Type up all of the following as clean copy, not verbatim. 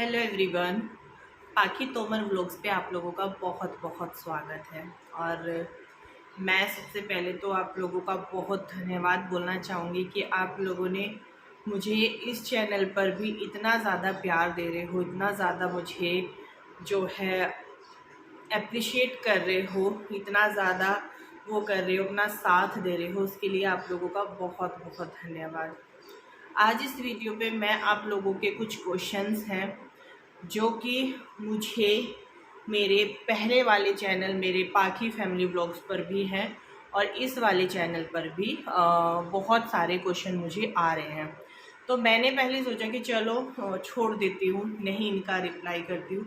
Hello everyone. पाखी Tomar vlogs पे आप लोगों का बहुत बहुत स्वागत है। और मैं सबसे पहले तो आप लोगों का बहुत धन्यवाद बोलना चाहूँगी कि आप लोगों ने मुझे इस चैनल पर भी इतना ज़्यादा प्यार दे रहे हो, इतना ज़्यादा मुझे जो है अप्रिशिएट कर रहे हो, इतना ज़्यादा वो कर रहे हो, अपना साथ दे रहे हो, उसके लिए आप लोगों का बहुत बहुत धन्यवाद। आज इस वीडियो पे मैं आप लोगों के कुछ क्वेश्चंस हैं जो कि मुझे मेरे पहले वाले चैनल मेरे पाखी फैमिली व्लॉग्स पर भी हैं और इस वाले चैनल पर भी बहुत सारे क्वेश्चन मुझे आ रहे हैं। तो मैंने पहले सोचा कि चलो छोड़ देती हूँ, नहीं इनका रिप्लाई करती हूँ।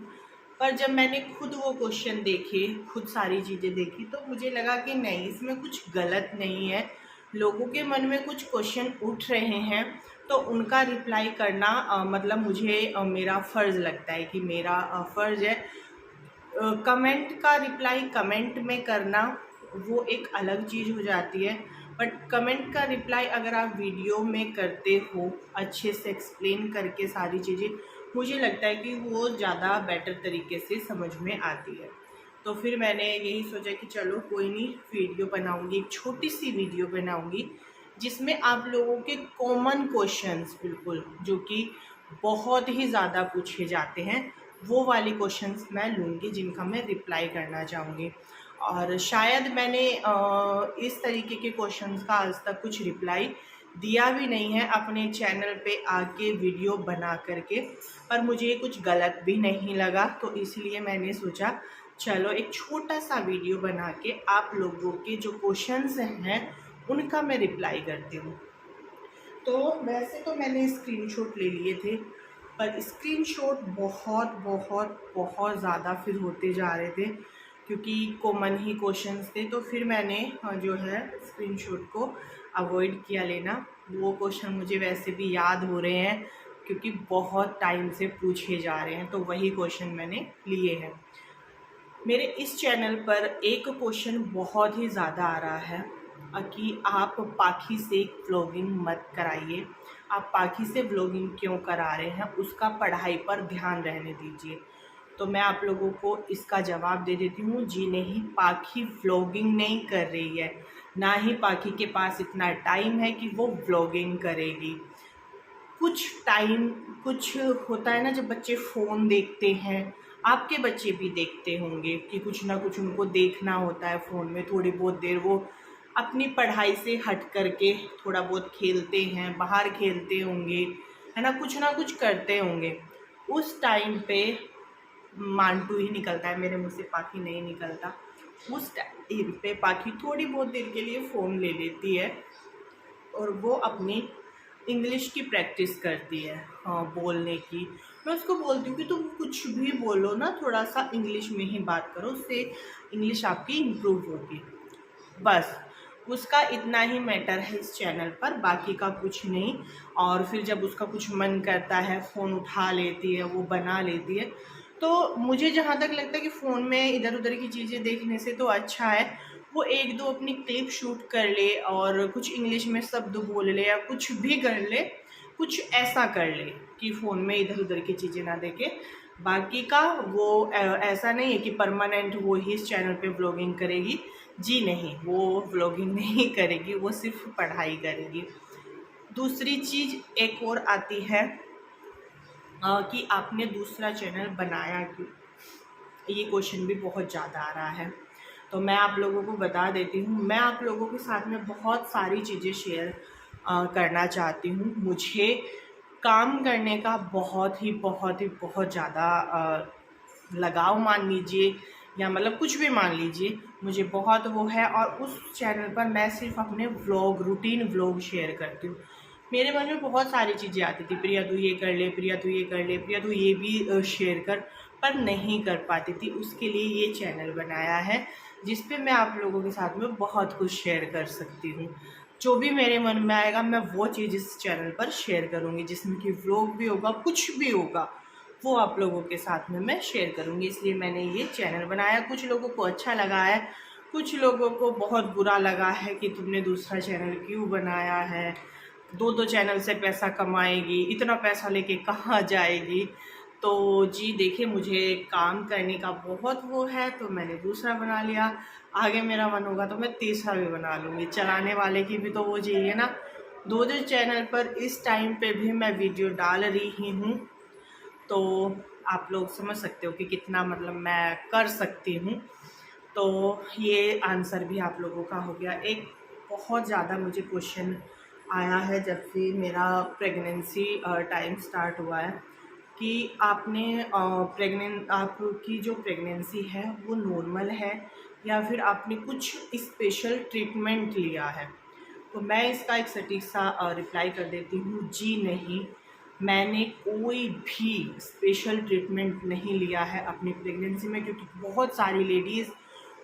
पर जब मैंने खुद वो क्वेश्चन देखे, खुद सारी चीज़ें देखी, तो मुझे लगा कि नहीं, इसमें कुछ गलत नहीं है। लोगों के मन में कुछ क्वेश्चन उठ रहे हैं तो उनका रिप्लाई करना मतलब मुझे मेरा फ़र्ज़ लगता है कि मेरा फ़र्ज़ है। कमेंट का रिप्लाई कमेंट में करना वो एक अलग चीज़ हो जाती है, बट कमेंट का रिप्लाई अगर आप वीडियो में करते हो अच्छे से एक्सप्लेन करके सारी चीज़ें, मुझे लगता है कि वो ज़्यादा बेटर तरीके से समझ में आती है। तो फिर मैंने यही सोचा कि चलो कोई नहीं, वीडियो बनाऊंगी, एक छोटी सी वीडियो बनाऊंगी जिसमें आप लोगों के कॉमन क्वेश्चंस, बिल्कुल जो कि बहुत ही ज़्यादा पूछे जाते हैं, वो वाले क्वेश्चंस मैं लूँगी जिनका मैं रिप्लाई करना चाहूँगी। और शायद मैंने इस तरीके के क्वेश्चंस का आज तक कुछ रिप्लाई दिया भी नहीं है अपने चैनल पे आके वीडियो बना करके, पर मुझे कुछ गलत भी नहीं लगा, तो इसलिए मैंने सोचा चलो एक छोटा सा वीडियो बना के आप लोगों के जो क्वेश्चंस हैं उनका मैं रिप्लाई करती हूँ। तो वैसे तो मैंने स्क्रीनशॉट ले लिए थे, पर स्क्रीनशॉट बहुत बहुत बहुत ज़्यादा फिर होते जा रहे थे क्योंकि कॉमन ही क्वेश्चंस थे। तो फिर मैंने जो है स्क्रीनशॉट को अवॉइड किया लेना। वो क्वेश्चन मुझे वैसे भी याद हो रहे हैं क्योंकि बहुत टाइम से पूछे जा रहे हैं, तो वही क्वेश्चन मैंने लिए हैं। मेरे इस चैनल पर एक क्वेश्चन बहुत ही ज़्यादा आ रहा है कि आप पाखी से व्लॉगिंग मत कराइए। आप पाखी से व्लॉगिंग क्यों करा रहे हैं, उसका पढ़ाई पर ध्यान रहने दीजिए। तो मैं आप लोगों को इसका जवाब दे देती हूँ, जी नहीं, पाखी व्लॉगिंग नहीं कर रही है, ना ही पाखी के पास इतना टाइम है कि वो व्लॉगिंग करेगी। कुछ टाइम कुछ होता है ना, जब बच्चे फ़ोन देखते हैं, आपके बच्चे भी देखते होंगे कि कुछ ना कुछ उनको देखना होता है फ़ोन में, थोड़ी बहुत देर वो अपनी पढ़ाई से हट करके थोड़ा बहुत खेलते हैं, बाहर खेलते होंगे, है ना कुछ करते होंगे। उस टाइम पे मांटू ही निकलता है, मेरे मुँह से पाखी नहीं निकलता। उस टाइम पे पाखी थोड़ी बहुत देर के लिए फ़ोन ले लेती है और वो अपनी इंग्लिश की प्रैक्टिस करती है, हाँ, बोलने की। मैं उसको बोलती हूँ कि तुम कुछ भी बोलो ना, थोड़ा सा इंग्लिश में ही बात करो, उससे इंग्लिश आपकी इम्प्रूव होगी। बस उसका इतना ही मैटर है इस चैनल पर, बाकी का कुछ नहीं। और फिर जब उसका कुछ मन करता है फ़ोन उठा लेती है, वो बना लेती है। तो मुझे जहाँ तक लगता है कि फ़ोन में इधर उधर की चीज़ें देखने से तो अच्छा है वो एक दो अपनी क्लिप शूट कर ले और कुछ इंग्लिश में शब्द बोल ले या कुछ भी कर ले, कुछ ऐसा कर ले कि फ़ोन में इधर उधर की चीज़ें ना देखे। बाकी का वो ऐसा नहीं है कि परमानेंट वो ही इस चैनल पे व्लॉगिंग करेगी। जी नहीं, वो व्लॉगिंग नहीं करेगी, वो सिर्फ पढ़ाई करेगी। दूसरी चीज़ एक और आती है कि आपने दूसरा चैनल बनाया क्यों, ये क्वेश्चन भी बहुत ज़्यादा आ रहा है। तो मैं आप लोगों को बता देती हूँ, मैं आप लोगों के साथ में बहुत सारी चीज़ें शेयर करना चाहती हूँ। मुझे काम करने का बहुत ज़्यादा लगाव मान लीजिए, या मतलब कुछ भी मान लीजिए, मुझे बहुत वो है। और उस चैनल पर मैं सिर्फ अपने व्लॉग, रूटीन व्लॉग शेयर करती हूँ। मेरे मन में बहुत सारी चीज़ें आती थी, प्रिया तू ये कर ले, प्रिया तू ये कर ले, प्रिया तू ये भी शेयर कर, पर नहीं कर पाती थी। उसके लिए ये चैनल बनाया है जिस पे मैं आप लोगों के साथ में बहुत कुछ शेयर कर सकती हूँ। जो भी मेरे मन में आएगा मैं वो चीज़ इस चैनल पर शेयर करूँगी, जिसमें कि व्लॉग भी होगा, कुछ भी होगा, वो आप लोगों के साथ में मैं शेयर करूँगी। इसलिए मैंने ये चैनल बनाया। कुछ लोगों को अच्छा लगा है, कुछ लोगों को बहुत बुरा लगा है कि तुमने दूसरा चैनल क्यों बनाया है, दो दो चैनल से पैसा कमाएगी, इतना पैसा लेके कहाँ जाएगी। तो जी देखिए, मुझे काम करने का बहुत वो है, तो मैंने दूसरा बना लिया। आगे मेरा मन होगा तो मैं तीसरा भी बना लूँगी। चलाने वाले की भी तो वो चाहिए ना। 2-2 चैनल पर इस टाइम पे भी मैं वीडियो डाल रही हूँ, तो आप लोग समझ सकते हो कि कितना मतलब मैं कर सकती हूँ। तो ये आंसर भी आप लोगों का हो गया। एक बहुत ज़्यादा मुझे क्वेश्चन आया है जब से मेरा प्रेगनेंसी टाइम स्टार्ट हुआ है कि आपकी जो प्रेगनेंसी है वो नॉर्मल है या फिर आपने कुछ स्पेशल ट्रीटमेंट लिया है। तो मैं इसका एक सटीक सा रिप्लाई कर देती हूँ, जी नहीं, मैंने कोई भी स्पेशल ट्रीटमेंट नहीं लिया है अपनी प्रेगनेंसी में। क्योंकि बहुत सारी लेडीज़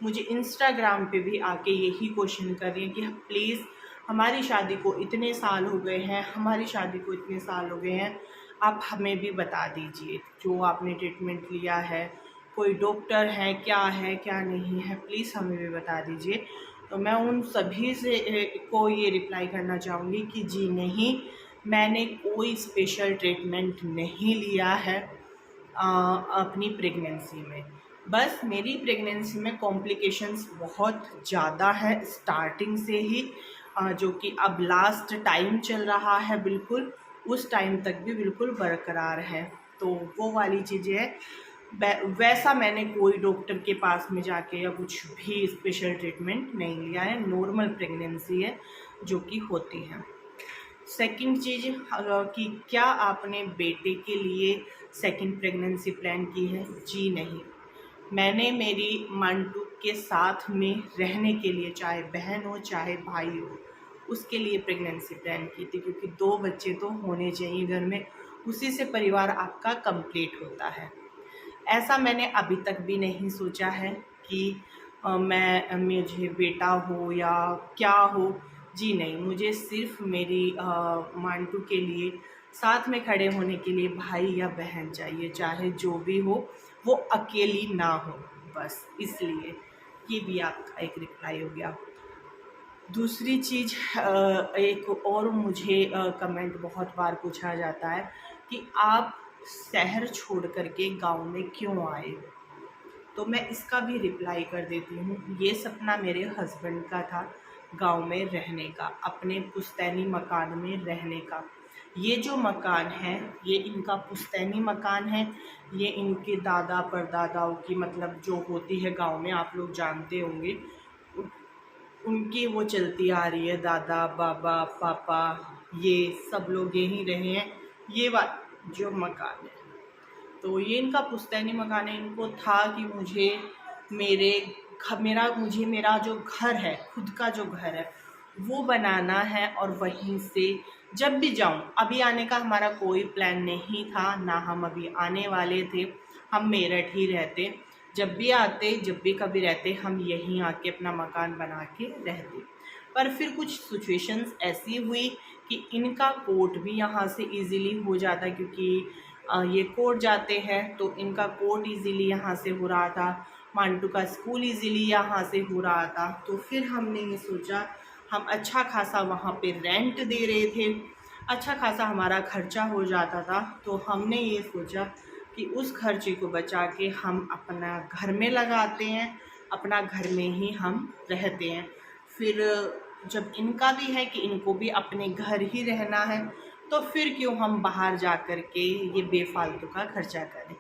मुझे इंस्टाग्राम पे भी आके यही क्वेश्चन कर रही हैं कि प्लीज़, हमारी शादी को इतने साल हो गए हैं, हमारी शादी को इतने साल हो गए हैं, आप हमें भी बता दीजिए जो आपने ट्रीटमेंट लिया है, कोई डॉक्टर है क्या नहीं है, प्लीज़ हमें भी बता दीजिए। तो मैं उन सभी से को ये रिप्लाई करना चाहूँगी कि जी नहीं, मैंने कोई स्पेशल ट्रीटमेंट नहीं लिया है अपनी प्रेगनेंसी में। बस मेरी प्रेगनेंसी में कॉम्प्लिकेशंस बहुत ज़्यादा है स्टार्टिंग से ही, जो कि अब लास्ट टाइम चल रहा है बिल्कुल, उस टाइम तक भी बिल्कुल बरकरार है। तो वो वाली चीज़ें हैं। वैसा मैंने कोई डॉक्टर के पास में जाके या कुछ भी स्पेशल ट्रीटमेंट नहीं लिया है। नॉर्मल प्रेगनेंसी है जो कि होती है। सेकंड चीज़ कि क्या आपने बेटे के लिए सेकंड प्रेगनेंसी प्लान की है? जी नहीं। मैंने मेरी मंटू के साथ में रहने के लिए, चाहे बहन हो चाहे भाई हो, उसके लिए प्रेगनेंसी प्लान की थी। क्योंकि 2 बच्चे तो होने चाहिए घर में, उसी से परिवार आपका कंप्लीट होता है। ऐसा मैंने अभी तक भी नहीं सोचा है कि मुझे बेटा हो या क्या हो। जी नहीं, मुझे सिर्फ़ मेरी मांटू के लिए साथ में खड़े होने के लिए भाई या बहन चाहिए, चाहे जो भी हो, वो अकेली ना हो, बस इसलिए। ये भी आपका एक रिप्लाई हो गया। दूसरी चीज़, एक और मुझे कमेंट बहुत बार पूछा जाता है कि आप शहर छोड़ कर के गाँव में क्यों आए? तो मैं इसका भी रिप्लाई कर देती हूँ। ये सपना मेरे हस्बैंड का था, गाँव में रहने का, अपने पुश्तैनी मकान में रहने का। ये जो मकान है, ये इनका पुश्तैनी मकान है। ये इनके दादा परदादाओं की मतलब जो होती है गाँव में, आप लोग जानते होंगे, उनकी वो चलती आ रही है। दादा, बाबा, पापा, ये सब लोग यहीं रहे हैं। ये जो मकान है, तो ये इनका पुश्तैनी मकान है। इनको था कि मेरा जो घर है, खुद का जो घर है, वो बनाना है और वहीं से जब भी जाऊं, अभी आने का हमारा कोई प्लान नहीं था, ना हम अभी आने वाले थे। हम मेरठ ही रहते, जब भी आते, जब भी कभी रहते, हम यहीं आके अपना मकान बना के रहते। पर फिर कुछ सिचुएशंस ऐसी हुई कि इनका कोर्ट भी यहाँ से इजीली हो जाता, क्योंकि ये कोर्ट जाते हैं, तो इनका कोर्ट इजीली यहाँ से हो रहा था, मांटू का स्कूल इजीली यहाँ से हो रहा था। तो फिर हमने ये सोचा, हम अच्छा खासा वहाँ पे रेंट दे रहे थे, अच्छा खासा हमारा खर्चा हो जाता था। तो हमने ये सोचा कि उस खर्चे को बचा के हम अपना घर में लगाते हैं, अपना घर में ही हम रहते हैं। फिर जब इनका भी है कि इनको भी अपने घर ही रहना है, तो फिर क्यों हम बाहर जा कर के ये बेफालतू का खर्चा करें।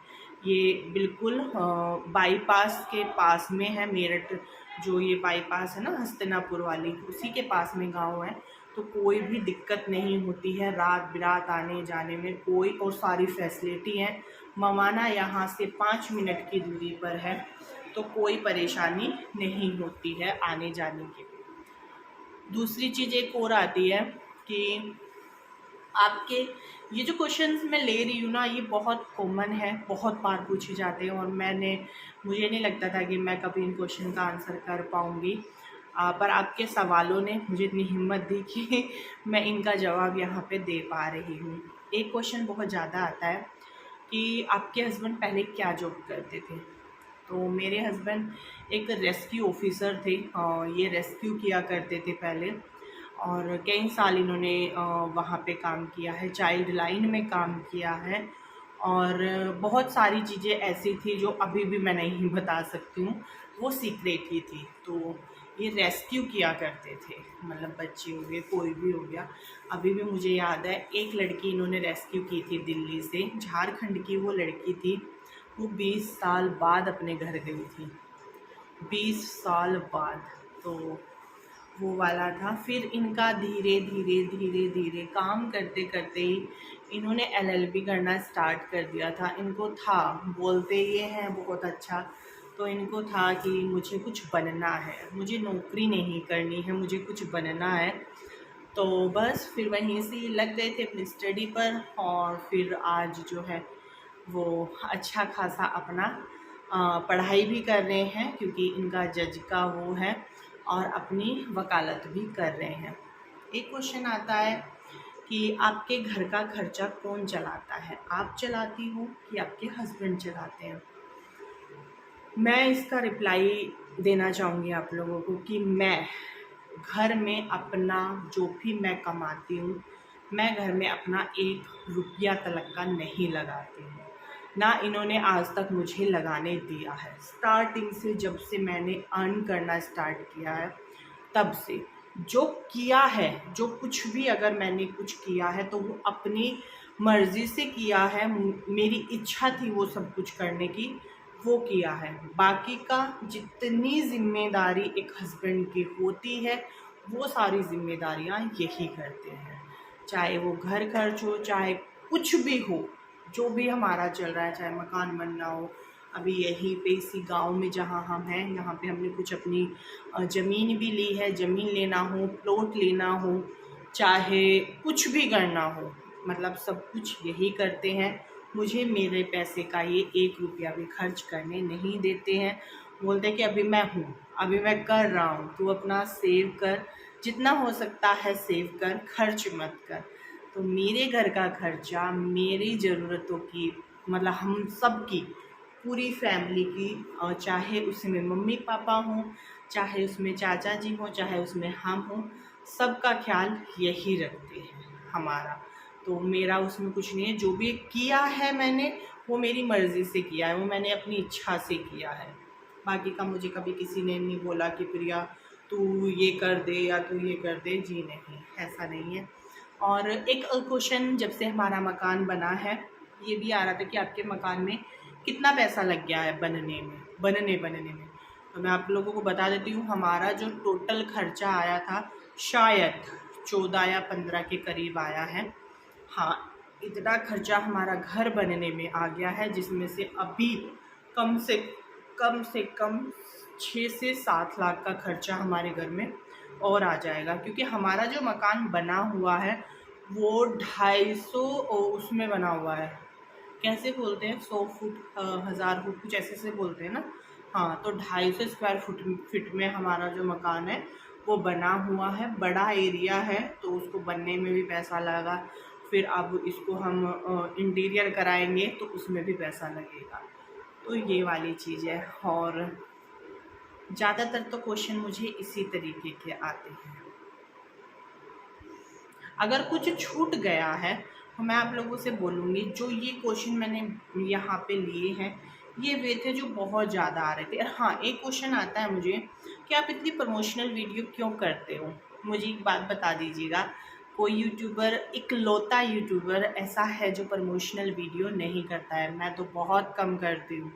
ये बिल्कुल बाईपास के पास में है मेरठ, जो ये बाईपास है ना हस्तिनापुर वाली, उसी के पास में गांव है। तो कोई भी दिक्कत नहीं होती है रात बिरात आने जाने में, कोई, और सारी फैसिलिटी है। मवाना यहाँ से 5 मिनट की दूरी पर है, तो कोई परेशानी नहीं होती है आने जाने की। दूसरी चीज़ एक और आती है कि आपके ये जो क्वेश्चंस मैं ले रही हूँ ना, ये बहुत कॉमन है, बहुत बार पूछे जाते हैं, और मुझे नहीं लगता था कि मैं कभी इन क्वेश्चन का आंसर कर पाऊँगी। पर आपके सवालों ने मुझे इतनी हिम्मत दी कि मैं इनका जवाब यहाँ पे दे पा रही हूँ। एक क्वेश्चन बहुत ज़्यादा आता है कि आपके हस्बैंड पहले क्या जॉब करते थे? तो मेरे हस्बैंड एक रेस्क्यू ऑफिसर थे। ये रेस्क्यू किया करते थे पहले, और कई साल इन्होंने वहाँ पे काम किया है, चाइल्ड लाइन में काम किया है। और बहुत सारी चीज़ें ऐसी थी जो अभी भी मैं नहीं बता सकती हूँ, वो सीक्रेट ही थी। तो ये रेस्क्यू किया करते थे, मतलब बच्चे हो गए, कोई भी हो गया। अभी भी मुझे याद है एक लड़की इन्होंने रेस्क्यू की थी दिल्ली से, झारखंड की वो लड़की थी। वो 20 साल बाद अपने घर गई थी, 20 साल बाद। तो वो वाला था। फिर इनका धीरे धीरे धीरे धीरे काम करते करते ही इन्होंने एलएलबी करना स्टार्ट कर दिया था। इनको था, बोलते ये हैं बहुत अच्छा, तो इनको था कि मुझे कुछ बनना है, मुझे नौकरी नहीं करनी है, मुझे कुछ बनना है। तो बस फिर वहीं से लग गए थे अपनी स्टडी पर, और फिर आज जो है वो अच्छा खासा अपना पढ़ाई भी कर रहे हैं, क्योंकि इनका जज का वो है, और अपनी वकालत भी कर रहे हैं। एक क्वेश्चन आता है कि आपके घर का खर्चा कौन चलाता है, आप चलाती हो कि आपके हस्बैंड चलाते हैं? मैं इसका रिप्लाई देना चाहूँगी आप लोगों को कि मैं घर में अपना जो भी मैं कमाती हूँ, मैं घर में अपना 1 रुपया तलक का नहीं लगाती हूँ, ना इन्होंने आज तक मुझे लगाने दिया है। स्टार्टिंग से, जब से मैंने अर्न करना स्टार्ट किया है, तब से जो किया है, जो कुछ भी अगर मैंने कुछ किया है तो वो अपनी मर्ज़ी से किया है, मेरी इच्छा थी वो सब कुछ करने की, वो किया है। बाकी का जितनी ज़िम्मेदारी एक हस्बैंड की होती है, वो सारी ज़िम्मेदारियाँ यही करते हैं। चाहे वो घर खर्च हो, चाहे कुछ भी हो, जो भी हमारा चल रहा है, चाहे मकान बनना हो। अभी यहीं पे इसी गांव में जहां हम हैं, यहाँ पे हमने कुछ अपनी ज़मीन भी ली है। ज़मीन लेना हो, प्लॉट लेना हो, चाहे कुछ भी करना हो, मतलब सब कुछ यही करते हैं। मुझे मेरे पैसे का ये 1 रुपया भी खर्च करने नहीं देते हैं। बोलते हैं कि अभी मैं हूँ, अभी मैं कर रहा हूँ, तू अपना सेव कर, जितना हो सकता है सेव कर, खर्च मत कर। तो मेरे घर का खर्चा, मेरी ज़रूरतों की, मतलब हम सब की, पूरी फैमिली की, और चाहे उसमें मम्मी पापा हों, चाहे उसमें चाचा जी हों, चाहे उसमें हम हों, सबका ख्याल यही रखते हैं हमारा। तो मेरा उसमें कुछ नहीं है। जो भी किया है मैंने, वो मेरी मर्ज़ी से किया है, वो मैंने अपनी इच्छा से किया है। बाकी का मुझे कभी किसी ने नहीं बोला कि प्रिया तू ये कर दे या तू ये कर दे, जी नहीं, ऐसा नहीं है। और एक क्वेश्चन जब से हमारा मकान बना है, ये भी आ रहा था कि आपके मकान में कितना पैसा लग गया है बनने में। तो मैं आप लोगों को बता देती हूँ, हमारा जो टोटल खर्चा आया था, शायद 14 या 15 के करीब आया है। हाँ, इतना खर्चा हमारा घर बनने में आ गया है, जिसमें से अभी कम से कम 6 से 7 लाख का खर्चा हमारे घर में और आ जाएगा, क्योंकि हमारा जो मकान बना हुआ है वो 250 उसमें बना हुआ है, कैसे बोलते हैं, 100 फुट 1000 फुट कुछ ऐसे से बोलते हैं ना। हाँ, तो 250 स्क्वायर फीट में हमारा जो मकान है वो बना हुआ है। बड़ा एरिया है, तो उसको बनने में भी पैसा लगा। फिर अब इसको हम इंटीरियर कराएंगे तो उसमें भी पैसा लगेगा। तो ये वाली चीज़ है। और ज़्यादातर तो क्वेश्चन मुझे इसी तरीके के आते हैं। अगर कुछ छूट गया है तो मैं आप लोगों से बोलूँगी, जो ये क्वेश्चन मैंने यहाँ पे लिए हैं, ये वे थे जो बहुत ज़्यादा आ रहे थे। और हाँ, एक क्वेश्चन आता है मुझे कि आप इतनी प्रमोशनल वीडियो क्यों करते हो? मुझे एक बात बता दीजिएगा, कोई यूट्यूबर, इकलौता यूट्यूबर ऐसा है जो प्रमोशनल वीडियो नहीं करता है? मैं तो बहुत कम करती हूँ।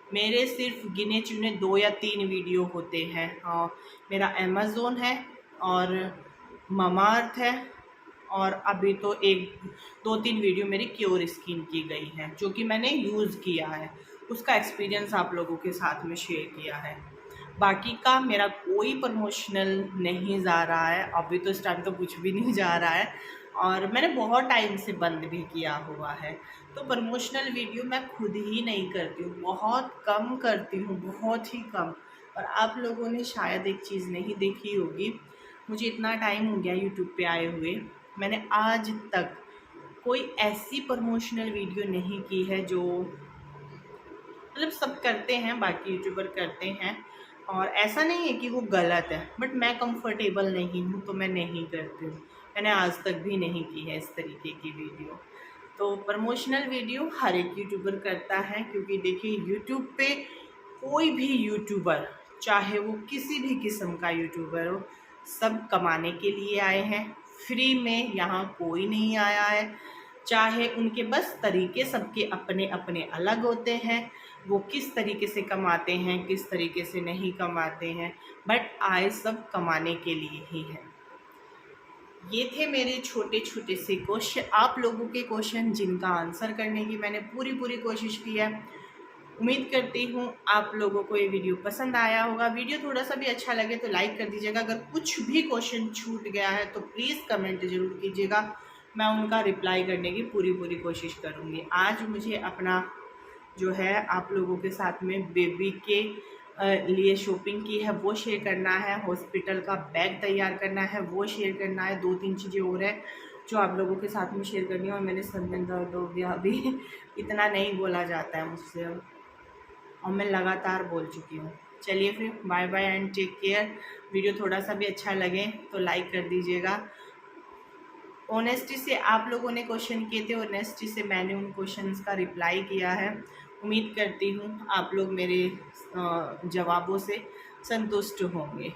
मेरे सिर्फ गिने चुने 2 या 3 वीडियो होते हैं। मेरा अमेज़ोन है, और ममाअर्थ है, और अभी तो 1-2-3 वीडियो मेरी क्योर स्किन की गई है, जो कि मैंने यूज़ किया है, उसका एक्सपीरियंस आप लोगों के साथ में शेयर किया है। बाकी का मेरा कोई प्रमोशनल नहीं जा रहा है, अभी तो इस टाइम तो कुछ भी नहीं जा रहा है, और मैंने बहुत टाइम से बंद भी किया हुआ है। तो प्रमोशनल वीडियो मैं खुद ही नहीं करती हूँ, बहुत कम करती हूँ, बहुत ही कम। और आप लोगों ने शायद एक चीज़ नहीं देखी होगी, मुझे इतना टाइम हो गया यूट्यूब पे आए हुए, मैंने आज तक कोई ऐसी प्रमोशनल वीडियो नहीं की है जो, मतलब सब करते हैं, बाकी यूट्यूबर करते हैं, और ऐसा नहीं है कि वो गलत है, बट मैं कंफर्टेबल नहीं हूँ तो मैं नहीं करती हूँ। मैंने आज तक भी नहीं की है इस तरीके की वीडियो। तो प्रमोशनल वीडियो हर एक यूट्यूबर करता है, क्योंकि देखिए यूट्यूब पे कोई भी यूट्यूबर, चाहे वो किसी भी किस्म का यूट्यूबर हो, सब कमाने के लिए आए हैं। फ्री में यहाँ कोई नहीं आया है। चाहे उनके बस तरीके सबके अपने अपने अलग होते हैं, वो किस तरीके से कमाते हैं, किस तरीके से नहीं कमाते हैं, बट आए सब कमाने के लिए ही है। ये थे मेरे छोटे छोटे से क्वेश्चन, आप लोगों के क्वेश्चन, जिनका आंसर करने की मैंने पूरी कोशिश की है। उम्मीद करती हूँ आप लोगों को ये वीडियो पसंद आया होगा। वीडियो थोड़ा सा भी अच्छा लगे तो लाइक कर दीजिएगा। अगर कुछ भी क्वेश्चन छूट गया है तो प्लीज़ कमेंट ज़रूर कीजिएगा, मैं उनका रिप्लाई करने की पूरी कोशिश करूँगी। आज मुझे अपना जो है आप लोगों के साथ में बेबी के लिए शॉपिंग की है वो शेयर करना है, हॉस्पिटल का बैग तैयार करना है वो शेयर करना है, 2-3 चीज़ें और है जो आप लोगों के साथ में शेयर करनी है। और मेरे सर में दर्द हो गया अभी इतना नहीं बोला जाता है मुझसे अब, और मैं लगातार बोल चुकी हूँ। चलिए फिर bye bye and take care. Video थोड़ा सा भी अच्छा लगे तो लाइक कर दीजिएगा। ऑनेस्टी से आप लोगों ने क्वेश्चन किए थे, ऑनेस्टी से मैंने उन क्वेश्चंस का रिप्लाई किया है। उम्मीद करती हूँ आप लोग मेरे जवाबों से संतुष्ट होंगे।